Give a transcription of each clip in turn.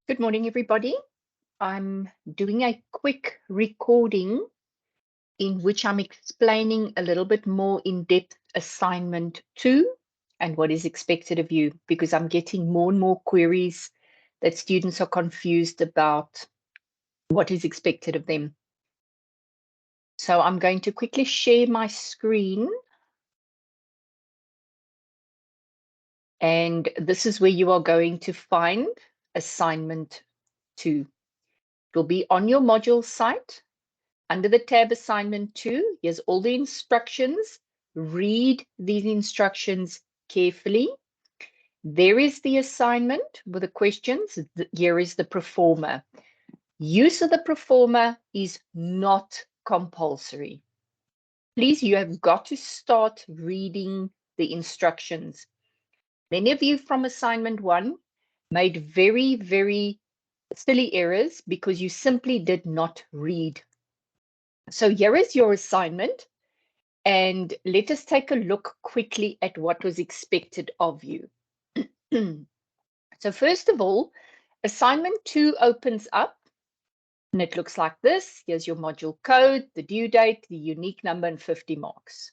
Good morning, everybody. I'm doing a quick recording in which I'm explaining a little bit more in-depth assignment 2 and what is expected of you, because I'm getting more and more queries that students are confused about what is expected of them. So I'm going to quickly share my screen. And this is where you are going to find assignment 2. It will be on your module site. Under the tab assignment 2, here's all the instructions. Read these instructions carefully. There is the assignment with the questions. Here is the performer. Use of the performer is not compulsory. Please, you have got to start reading the instructions. Many of you from assignment 1 made very, very silly errors because you simply did not read. So here is your assignment, and let us take a look quickly at what was expected of you. So first of all, assignment 2 opens up, and it looks like this. Here's your module code, the due date, the unique number, and 50 marks.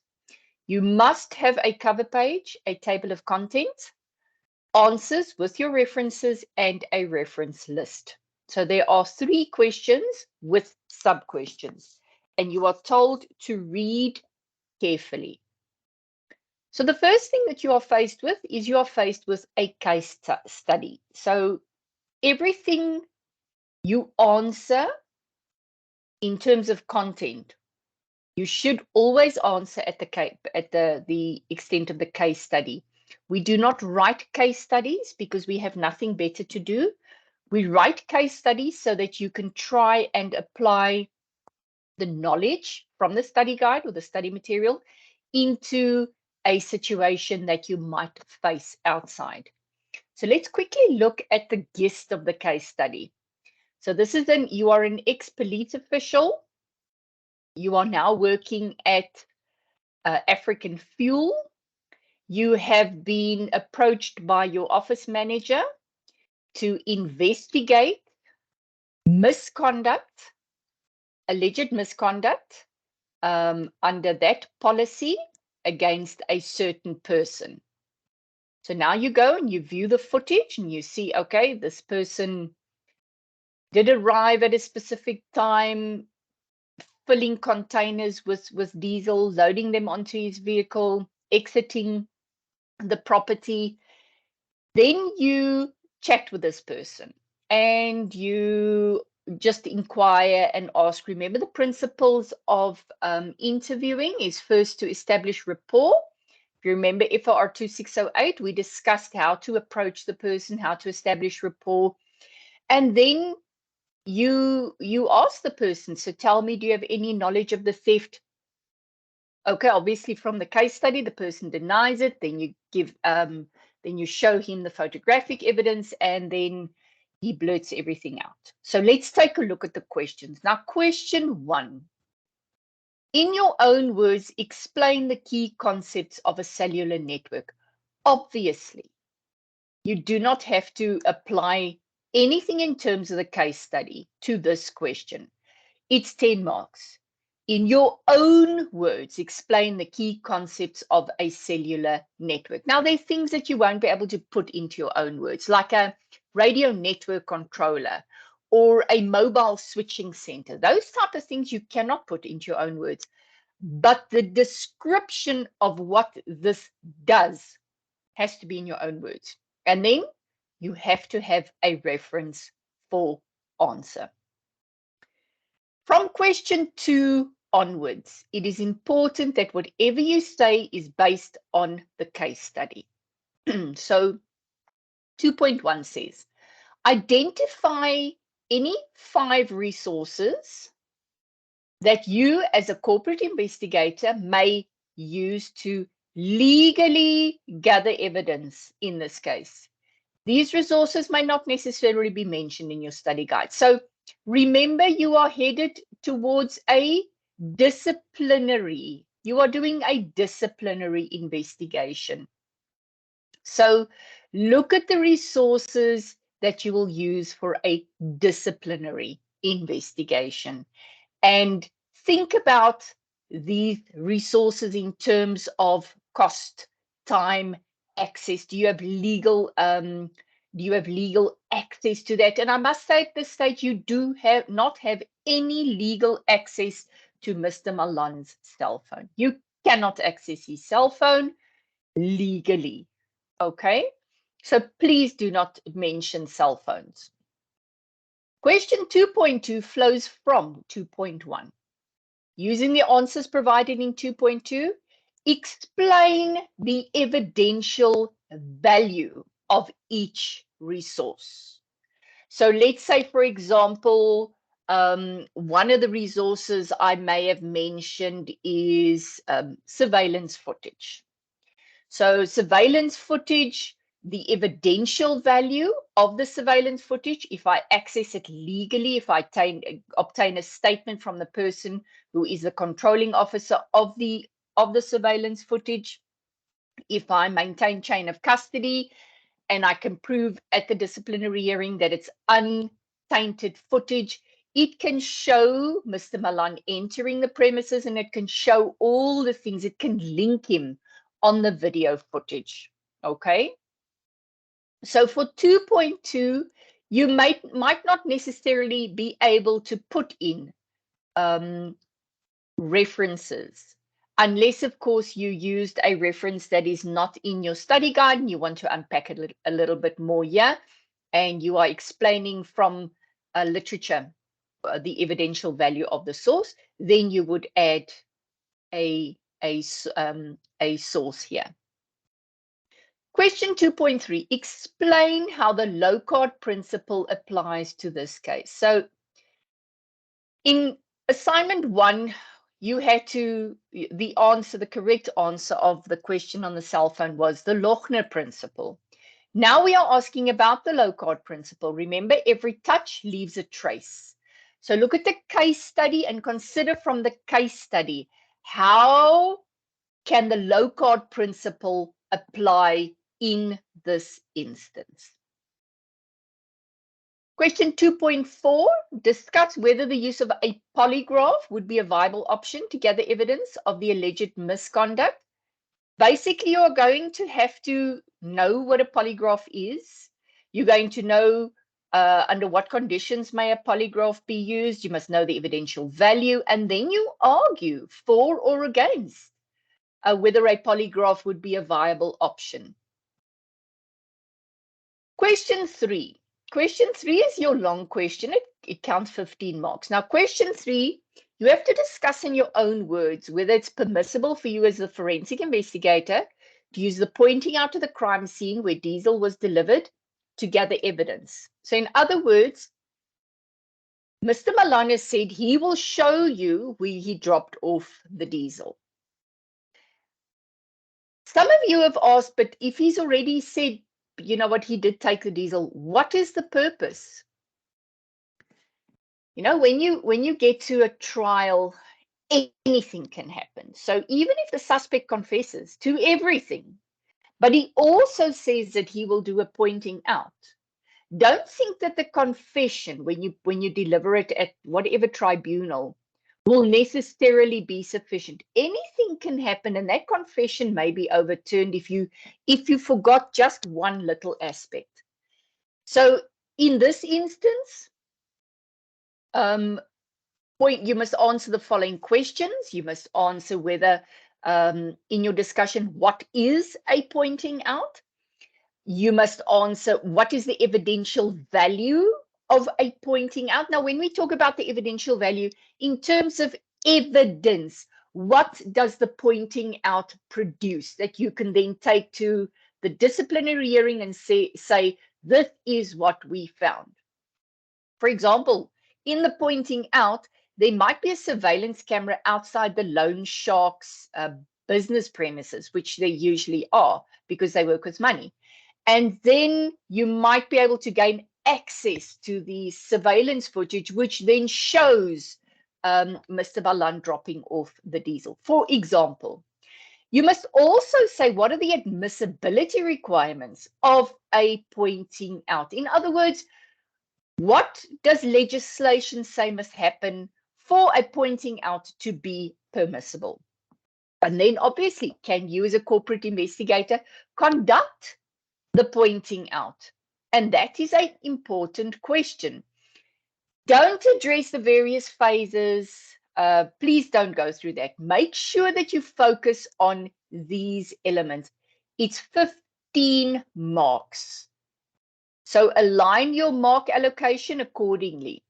You must have a cover page, a table of contents, answers with your references, and a reference list. So there are 3 questions with sub-questions, and you are told to read carefully. So the first thing that you are faced with is you are faced with a case study. So everything you answer in terms of content, you should always answer at the extent of the case study. We do not write case studies because we have nothing better to do. We write case studies so that you can try and apply the knowledge from the study guide or the study material into a situation that you might face outside. So let's quickly look at the gist of the case study. So this is you are an ex-police official. You are now working at African Fuel. You have been approached by your office manager to investigate misconduct, alleged misconduct, under that policy against a certain person. So now you go and you view the footage and you see, okay, this person did arrive at a specific time, filling containers with diesel, loading them onto his vehicle, exiting the property. Then you chat with this person and you just inquire and ask. Remember, the principles of interviewing is first to establish rapport. If you remember FOR3601, we discussed how to approach the person, how to establish rapport. And then you ask the person, so tell me, do you have any knowledge of the theft? Okay, obviously from the case study, the person denies it. Then you give, then you show him the photographic evidence, and then he blurts everything out. So let's take a look at the questions. Now, question 1. In your own words, explain the key concepts of a cellular network. Obviously, you do not have to apply anything in terms of the case study to this question. It's 10 marks. In your own words, explain the key concepts of a cellular network. Now, there are things that you won't be able to put into your own words, like a radio network controller or a mobile switching center. Those type of things you cannot put into your own words. But the description of what this does has to be in your own words. And then you have to have a reference for answer. From question 2 onwards, it is important that whatever you say is based on the case study. So 2.1 says, identify any 5 resources that you as a corporate investigator may use to legally gather evidence in this case. These resources may not necessarily be mentioned in your study guide. So remember, you are headed towards a disciplinary. You are doing a disciplinary investigation. So look at the resources that you will use for a disciplinary investigation. And think about these resources in terms of cost, time, access. Do you have legal access to that? And I must say at this stage, you do not have any legal access to Mr. Malan's cell phone. You cannot access his cell phone legally. Okay? So please do not mention cell phones. Question 2.2 flows from 2.1. Using the answers provided in 2.2, explain the evidential value of each resource. So let's say, for example, one of the resources I may have mentioned is surveillance footage. So surveillance footage, the evidential value of the surveillance footage, if I access it legally, if I obtain a statement from the person who is the controlling officer of the surveillance footage, if I maintain chain of custody, and I can prove at the disciplinary hearing that it's untainted footage, it can show Mr. Malan entering the premises, and it can show all the things. It can link him on the video footage. Okay. So for 2.2, you might not necessarily be able to put in references, unless, of course, you used a reference that is not in your study guide and you want to unpack it a little bit more here, and you are explaining from literature the evidential value of the source, then you would add a source here. Question 2.3, explain how the low-card principle applies to this case. So in assignment 1, you had to, the correct answer of the question on the cell phone was the Lochner principle. Now we are asking about the low-card principle. Remember, every touch leaves a trace. So look at the case study and consider from the case study, how can the low-card principle apply in this instance? Question 2.4, discuss whether the use of a polygraph would be a viable option to gather evidence of the alleged misconduct. Basically, you're going to have to know what a polygraph is. You're going to know under what conditions may a polygraph be used. You must know the evidential value, and then you argue for or against whether a polygraph would be a viable option. Question 3. Question 3 is your long question. It counts 15 marks. Now, question 3, you have to discuss in your own words whether it's permissible for you as a forensic investigator to use the pointing out to the crime scene where diesel was delivered to gather evidence. So in other words, Mr. Malan has said he will show you where he dropped off the diesel. Some of you have asked, but if he's already said, you know what, he did take the diesel, what is the purpose? You know, when you get to a trial, anything can happen. So even if the suspect confesses to everything, but he also says that he will do a pointing out, don't think that the confession, when you deliver it at whatever tribunal, will necessarily be sufficient. Anything can happen, and that confession may be overturned if you forgot just one little aspect. So in this instance, you must answer the following questions. You must answer whether, in your discussion, what is a pointing out? You must answer what is the evidential value of a pointing out. Now, when we talk about the evidential value, in terms of evidence, what does the pointing out produce that you can then take to the disciplinary hearing and say, this is what we found? For example, in the pointing out, there might be a surveillance camera outside the loan shark's business premises, which they usually are because they work with money. And then you might be able to gain access to the surveillance footage, which then shows Mr. Malan dropping off the diesel. For example, You must also say, what are the admissibility requirements of a pointing out? In other words, what does legislation say must happen for a pointing out to be permissible? And then obviously, can you as a corporate investigator conduct the pointing out? And that is an important question. Don't address the various phases. Please don't go through that. Make sure that you focus on these elements. It's 15 marks. So align your mark allocation accordingly.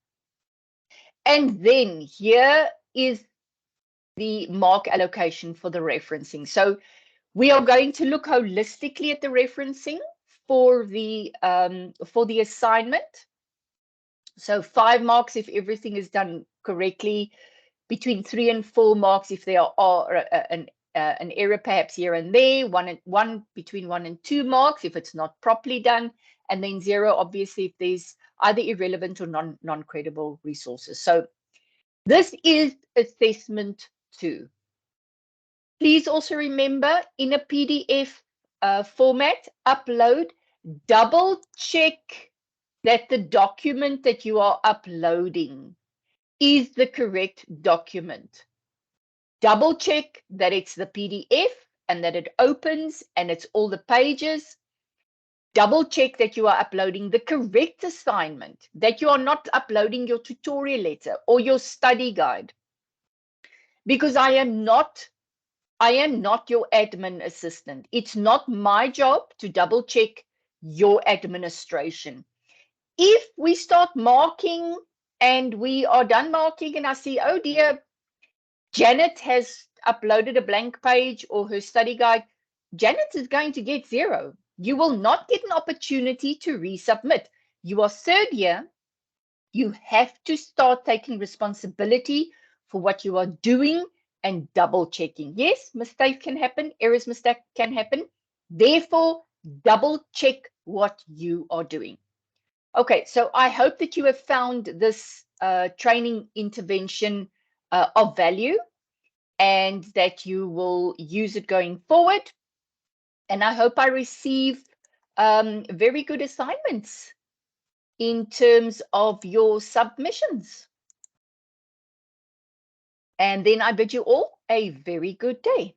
And then here is the mark allocation for the referencing. So we are going to look holistically at the referencing for the assignment. So 5 marks if everything is done correctly, between 3 and 4 marks if there are an error perhaps here and there, between 1 and 2 marks if it's not properly done, and then 0 obviously if there's either irrelevant or non-credible resources. So this is assessment 2. Please also remember, in a PDF format, upload, double check that the document that you are uploading is the correct document. Double check that it's the PDF and that it opens and it's all the pages. Double check that you are uploading the correct assignment, that you are not uploading your tutorial letter or your study guide. Because I am not your admin assistant. It's not my job to double check your administration. If we start marking and we are done marking and I see, oh dear, Janet has uploaded a blank page or her study guide, Janet is going to get 0. You will not get an opportunity to resubmit. You are third year. You have to start taking responsibility for what you are doing and double checking. Yes, mistakes can happen, mistakes can happen. Therefore, double check what you are doing. Okay, so I hope that you have found this training intervention of value and that you will use it going forward. And I hope I receive very good assignments in terms of your submissions. And then I bid you all a very good day.